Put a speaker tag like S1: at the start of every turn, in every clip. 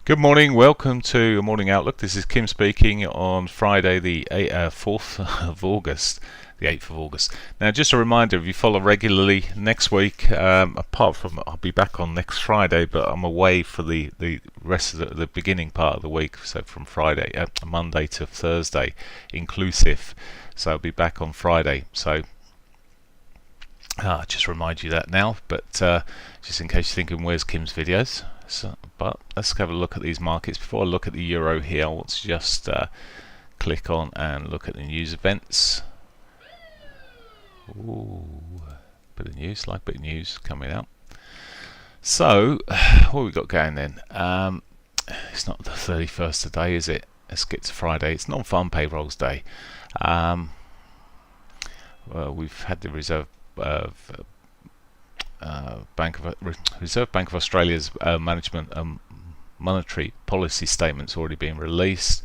S1: Good morning, welcome to a Morning Outlook. This is Kim speaking on Friday the 4th of August, the 8th of August. Now just a reminder, if you follow regularly next week, apart from I'll be back on next Friday, but I'm away for the rest of the beginning part of the week, so from Friday, Monday to Thursday inclusive, so I'll be back on Friday. So just remind you that now, but just in case you're thinking where's Kim's videos. But let's have a look at these markets. Before I look at the euro here, I want to just click on and look at the news events. Ooh, bit of news, like bit of news coming out. So what have we got going then? It's not the 31st today, is it? Let's get to Friday. It's non-farm payrolls day. Well, we've had the Reserve Bank of Australia's management monetary policy statements already been released.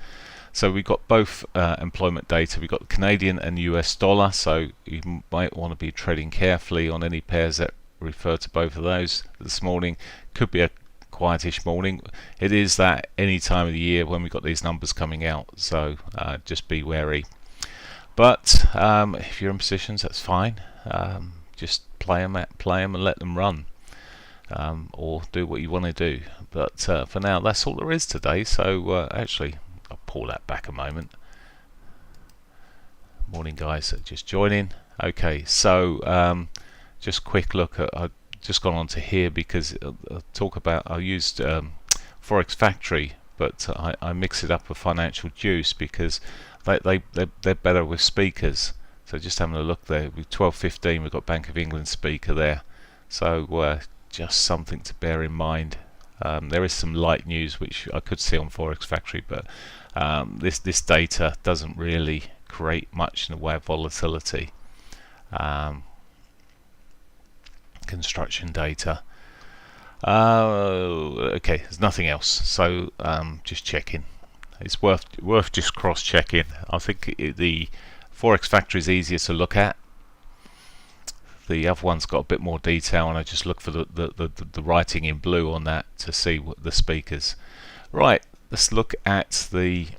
S1: So we've got both employment data. We've got the Canadian and US dollar, so you might want to be treading carefully on any pairs that refer to both of those. This morning could be a quietish morning. It is that any time of the year when we've got these numbers coming out, so just be wary. But if you're in positions, that's fine. Just play them and let them run, or do what you want to do. But for now, that's all there is today. So actually, I'll pull that back a moment. Morning, guys, just joining. Okay, so just quick look at. I've just gone on to here because I used Forex Factory, but I mix it up with Financial Juice because they're better with speakers. So just having a look there, with 12:15 we've got Bank of England speaker there. So just something to bear in mind. There is some light news which I could see on Forex Factory, but this data doesn't really create much in the way of volatility. Construction data. Okay, there's nothing else. So just checking. It's worth just cross-checking. I think the Forex Factory is easier to look at. The other one's got a bit more detail, and I just look for the writing in blue on that to see what the speakers. Right, let's look at the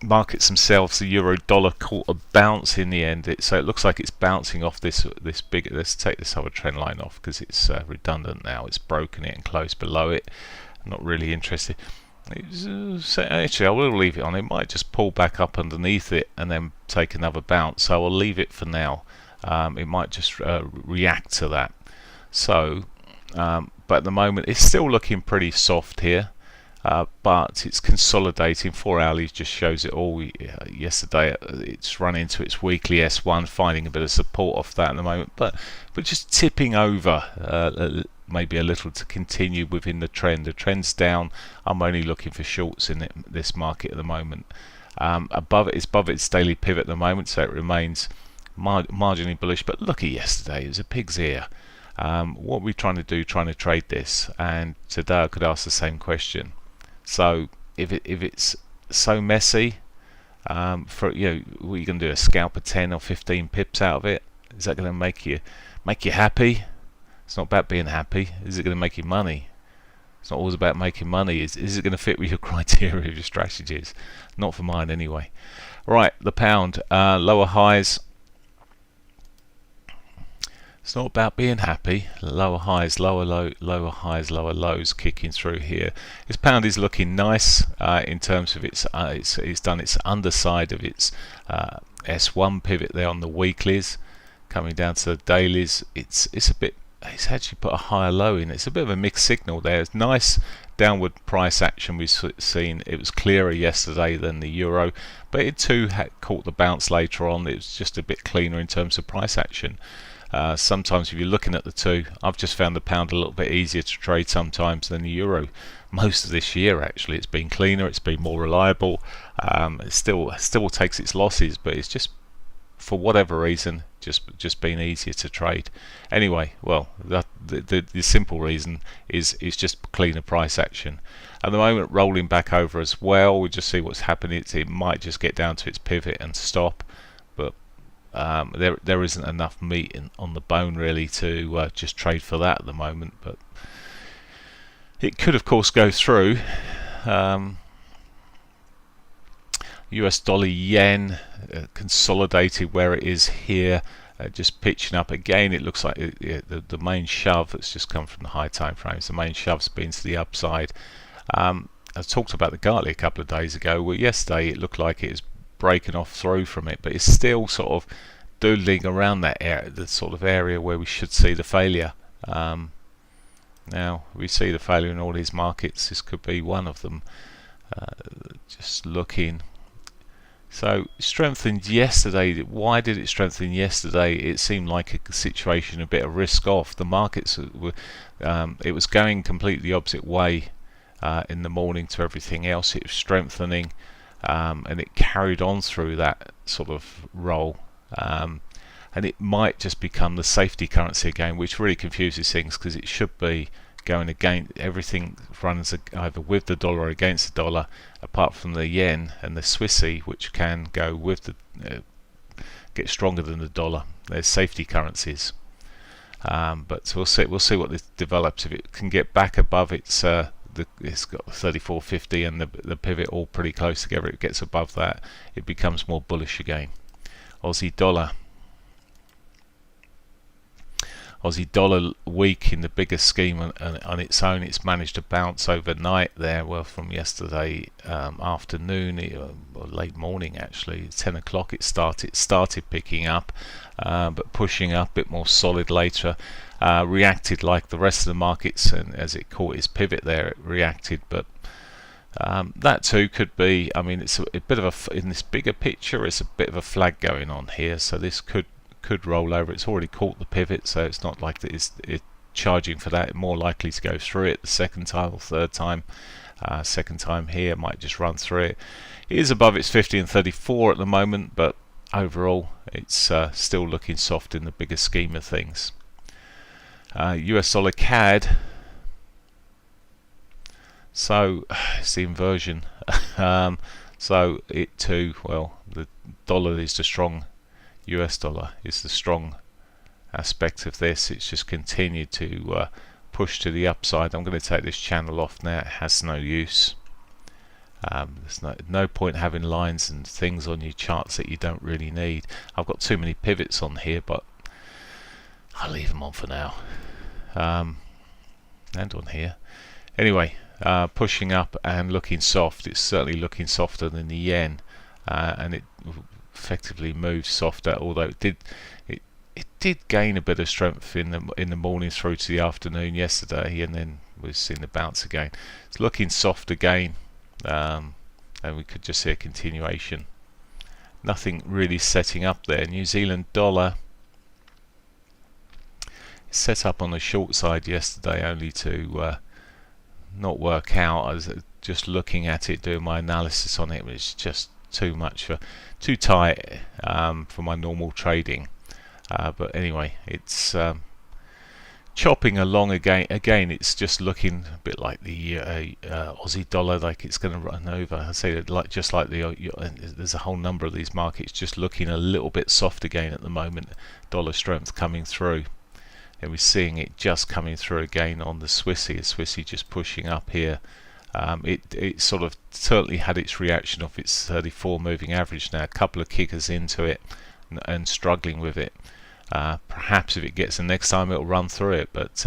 S1: markets themselves. The euro dollar caught a bounce in the end. So it looks like it's bouncing off this big. Let's take this other trend line off because it's redundant now. It's broken it and closed below it. I'm not really interested. Actually, I will leave it on. It might just pull back up underneath it and then take another bounce, so I'll leave it for now. It might just react to that. So but at the moment it's still looking pretty soft here, but it's consolidating. 4 hourly just shows it all. Yesterday it's run into its weekly S1, finding a bit of support off that at the moment, but just tipping over maybe a little to continue within the trend. The trend's down. I'm only looking for shorts in this market at the moment. It's above its daily pivot at the moment, so it remains marginally bullish. But look at yesterday, it was a pig's ear. What are we trying to do? Trying to trade this, and today I could ask the same question. So if it's so messy, what are you going to do? A scalp of 10 or 15 pips out of it? Is that going to make you happy? It's not about being happy. Is it going to make you money? It's not always about making money. Is it going to fit with your criteria of your strategies? Not for mine anyway. Right, the pound, lower highs. It's not about being happy. Lower highs, lower highs, lower lows kicking through here. This pound is looking nice in terms of it's done its underside of its S1 pivot there on the weeklies. Coming down to the dailies, it's actually put a higher low in. It's a bit of a mixed signal there. It's nice downward price action we've seen. It was clearer yesterday than the euro, but it too had caught the bounce later on. It was just a bit cleaner in terms of price action. Sometimes if you're looking at the two, I've just found the pound a little bit easier to trade sometimes than the euro. Most of this year actually it's been cleaner, it's been more reliable. It still takes its losses, but it's just, for whatever reason, just been easier to trade. Anyway, well, the simple reason is just cleaner price action. At the moment, rolling back over as well. We'll just see what's happening. It might just get down to its pivot and stop, but there isn't enough meat on the bone really to just trade for that at the moment. But it could, of course, go through. US dollar yen consolidated where it is here, just pitching up again. It looks like the main shove that's just come from the high time frames, the main shove's been to the upside. I talked about the Gartley a couple of days ago. Well, yesterday it looked like it was breaking off through from it, but it's still sort of doodling around that area, the sort of area where we should see the failure. Now we see the failure in all these markets. This could be one of them. Just looking. So strengthened yesterday. Why did it strengthen yesterday? It seemed like a situation, a bit of risk off. The markets were, it was going completely opposite way in the morning to everything else. It was strengthening, and it carried on through that sort of roll. And it might just become the safety currency again, which really confuses things, because it should be going against everything, runs either with the dollar or against the dollar, apart from the yen and the Swissy, which can go with the get stronger than the dollar. They're safety currencies, but we'll see what this develops. If it can get back above its it's got 34.50 and the pivot all pretty close together, it gets above that, it becomes more bullish again. Aussie dollar weak in the bigger scheme on its own. It's managed to bounce overnight there, well, from yesterday afternoon or late morning actually, 10 o'clock it started picking up, but pushing up a bit more solid later. Reacted like the rest of the markets, and as it caught its pivot there, it reacted, but that too could be, I mean, it's a bit of in this bigger picture, it's a bit of a flag going on here, so this could roll over. It's already caught the pivot, so it's not like it's charging for that. It's more likely to go through it the second time or third time. Second time here, might just run through it. It is above its 50 and 34 at the moment, but overall it's still looking soft in the bigger scheme of things. US dollar CAD, so it's the inversion. So it too, well, the dollar is the strong, US dollar is the strong aspect of this. It's just continued to push to the upside. I'm going to take this channel off now, it has no use. There's no point having lines and things on your charts that you don't really need. I've got too many pivots on here, but I'll leave them on for now. And on here. Anyway, pushing up and looking soft. It's certainly looking softer than the yen, and it effectively moved softer, although it did gain a bit of strength in the morning through to the afternoon yesterday, and then we've seen the bounce again. It's looking soft again, and we could just see a continuation. Nothing really setting up there. New Zealand dollar set up on the short side yesterday, only to not work out. I was just looking at it, doing my analysis on it. It was just too tight for my normal trading. But anyway, it's chopping along again. It's just looking a bit like the Aussie dollar, like it's going to run over. I say that just like there's a whole number of these markets just looking a little bit soft again at the moment. Dollar strength coming through, and we're seeing it just coming through again on the Swissy. The Swissy just pushing up here. It sort of certainly had its reaction off its 34 moving average now. A couple of kickers into it and struggling with it. Perhaps if it gets the next time it'll run through it, but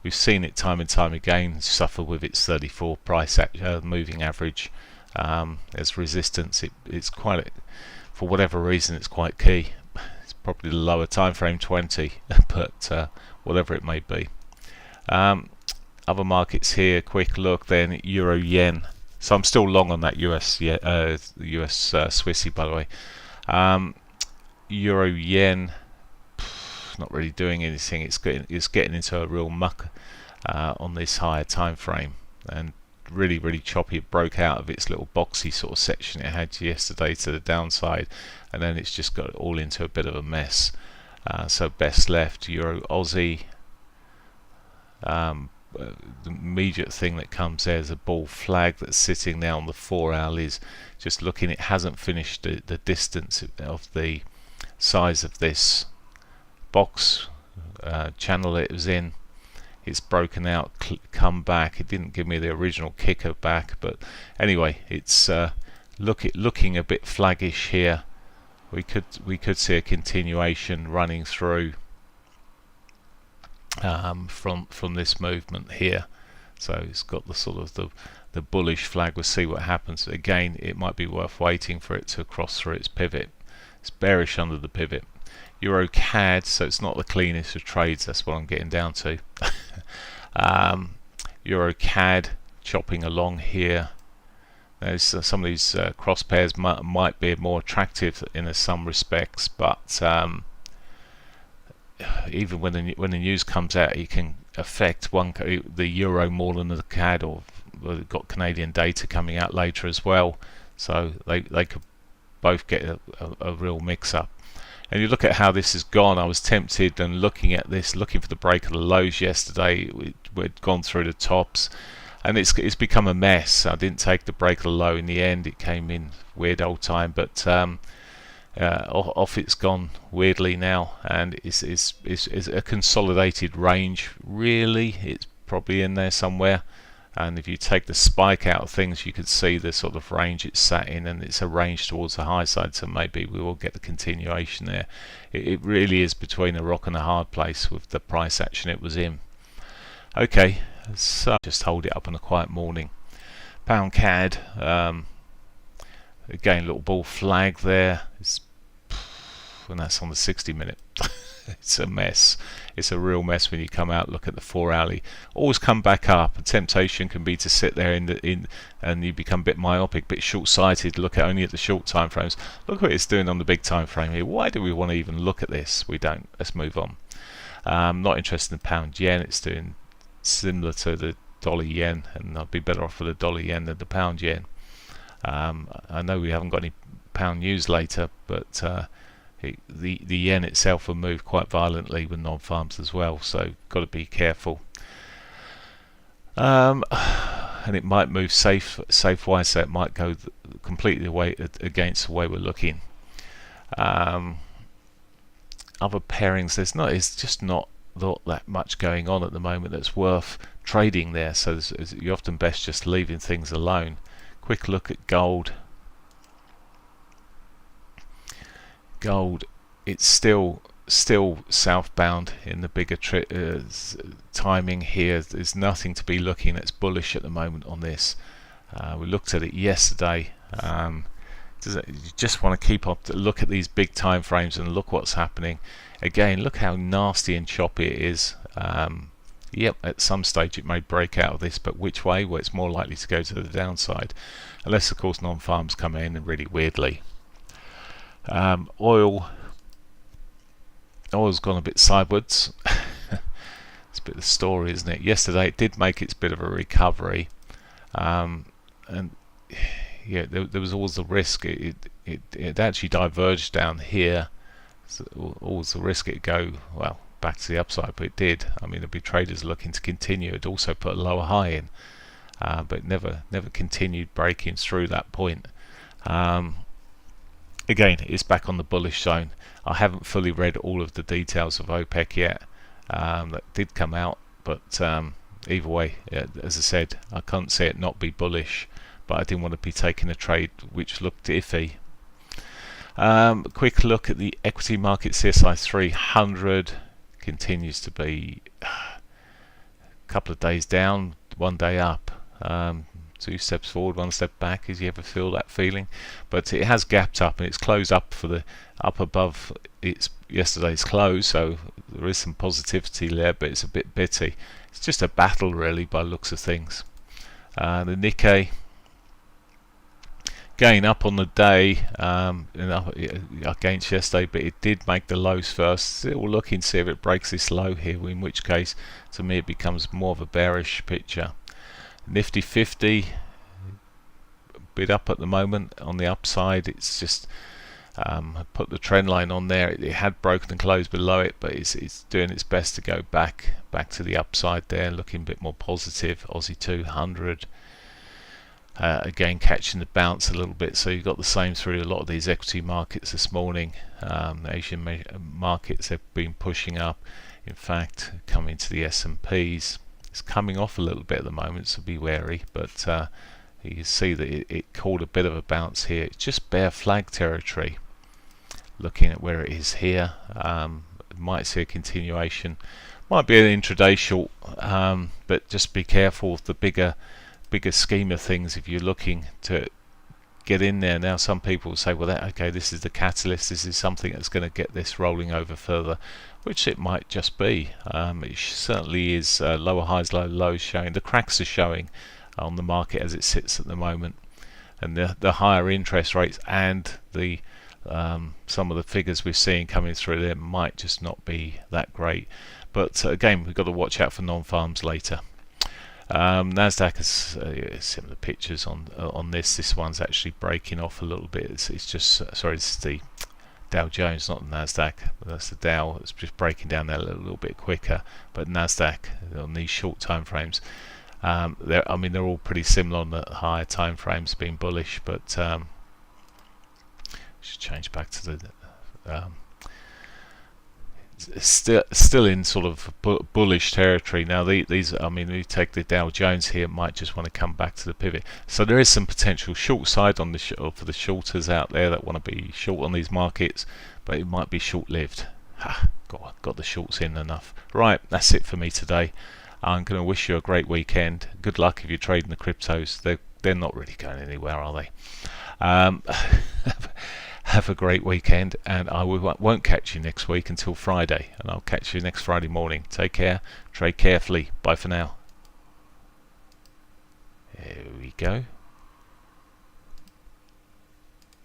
S1: we've seen it time and time again suffer with its 34 price moving average as resistance. It's quite, for whatever reason, it's quite key. It's probably the lower time frame 20, but whatever it may be. Other markets here, quick look then, Euro Yen. So I'm still long on that US Swissy, by the way. Euro Yen, not really doing anything. It's getting into a real muck on this higher time frame, and really choppy. It broke out of its little boxy sort of section it had yesterday to the downside, and then it's just got all into a bit of a mess. So best left, Euro Aussie. The immediate thing that comes there is a bull flag that's sitting there on the 4-hour. Is just looking, it hasn't finished the distance of the size of this box channel it was in. it's broken out, come back. It didn't give me the original kicker back, but anyway, it's looking a bit flaggish here. We could see a continuation running through from this movement here. So it's got the sort of the bullish flag. We'll see what happens. Again, it might be worth waiting for it to cross through its pivot. It's bearish under the pivot. EURJPY, so it's not the cleanest of trades. That's what I'm getting down to. EURJPY chopping along here. There's some of these cross pairs might be more attractive in some respects, but even when the news comes out, it can affect the euro more than the CAD, or we've got Canadian data coming out later as well, so they could both get a real mix-up. And you look at how this has gone. I was tempted and looking at this, looking for the break of the lows yesterday. We'd gone through the tops, and it's become a mess. I didn't take the break of the low in the end. It came in weird old time, but off it's gone weirdly now, and it's a consolidated range. Really, it's probably in there somewhere. And if you take the spike out of things, you could see the sort of range it's sat in, and it's a range towards the high side, so maybe we will get the continuation there. It really is between a rock and a hard place with the price action it was in. Okay, so just hold it up on a quiet morning. Pound CAD, again, little bull flag there. And that's on the 60-minute. It's a mess. It's a real mess when you come out, look at the 4-hourly. Always come back up. The temptation can be to sit there and you become a bit myopic, a bit short-sighted. Look at only at the short time frames. Look what it's doing on the big time frame here. Why do we want to even look at this? We don't. Let's move on. Not interested in pound yen. It's doing similar to the dollar yen, and I'd be better off with the dollar yen than the pound yen. I know we haven't got any pound news later, but the yen itself will move quite violently with non-farms as well, so got to be careful. And it might move safe wise, so it might go completely away against the way we're looking. Other pairings, it's just not that much going on at the moment that's worth trading there, so you're often best just leaving things alone. Quick look at gold. Gold, it's still southbound in the bigger timing here. There's nothing to be looking that's bullish at the moment on this. We looked at it yesterday. You just want to keep up to look at these big time frames and look what's happening. Again, look how nasty and choppy it is. Yep, at some stage it may break out of this, but which way? Well, it's more likely to go to the downside, unless of course non-farms come in and really weirdly. Oil's gone a bit sideways. It's a bit of the story, isn't it? Yesterday it did make its bit of a recovery, and yeah, there was always the risk it actually diverged down here. So always the risk it go back to the upside, but it did. I mean, there'd be traders looking to continue. It also put a lower high in, but never continued breaking through that point. Again, it's back on the bullish zone. I haven't fully read all of the details of OPEC yet. That did come out, but either way, as I said, I can't see it not be bullish, but I didn't want to be taking a trade which looked iffy. Quick look at the equity market. CSI 300 continues to be a couple of days down, one day up. 2 steps forward, 1 step back. As you ever feel that feeling? But it has gapped up, and it's closed up up above its yesterday's close, so there is some positivity there, but it's a bit bitty. It's just a battle really by looks of things. The Nikkei again up on the day, against yesterday, but it did make the lows first. Still looking to see if it breaks this low here, in which case to me it becomes more of a bearish picture. Nifty 50 bit up at the moment on the upside. It's just I put the trend line on there. It had broken and closed below it, but it's doing its best to go back to the upside there, looking a bit more positive. Aussie 200. again catching the bounce a little bit, so you've got the same through a lot of these equity markets this morning. Asian markets have been pushing up. In fact, coming to the S&Ps, it's coming off a little bit at the moment, so be wary, but you can see that it called a bit of a bounce here. It's just bear flag territory. Looking at where it is here, might see a continuation, might be an intraday short, but just be careful of the bigger scheme of things. If you're looking to get in there now, some people say, well, okay, this is the catalyst, this is something that's going to get this rolling over further, which it might just be. It certainly is lower highs, lower lows showing. The cracks are showing on the market as it sits at the moment, and the higher interest rates and the some of the figures we're seeing coming through there might just not be that great. But again, we've got to watch out for non-farms later. Nasdaq has similar pictures on this. This one's actually breaking off a little bit. It's just sorry, this is the Dow Jones, not the Nasdaq. That's the Dow. It's just breaking down there a little bit quicker. But Nasdaq on these short time frames, they're all pretty similar on the higher time frames, being bullish, but should change back to the still in sort of bullish territory. Now these, we take the Dow Jones here, might just want to come back to the pivot. So there is some potential short side on the for the shorters out there that want to be short on these markets, but it might be short-lived. Got the shorts in enough. Right, that's it for me today. I'm going to wish you a great weekend. Good luck if you're trading the cryptos. They're not really going anywhere, are they? Have a great weekend, and I won't catch you next week until Friday, and I'll catch you next Friday morning. Take care, trade carefully. Bye for now. There we go.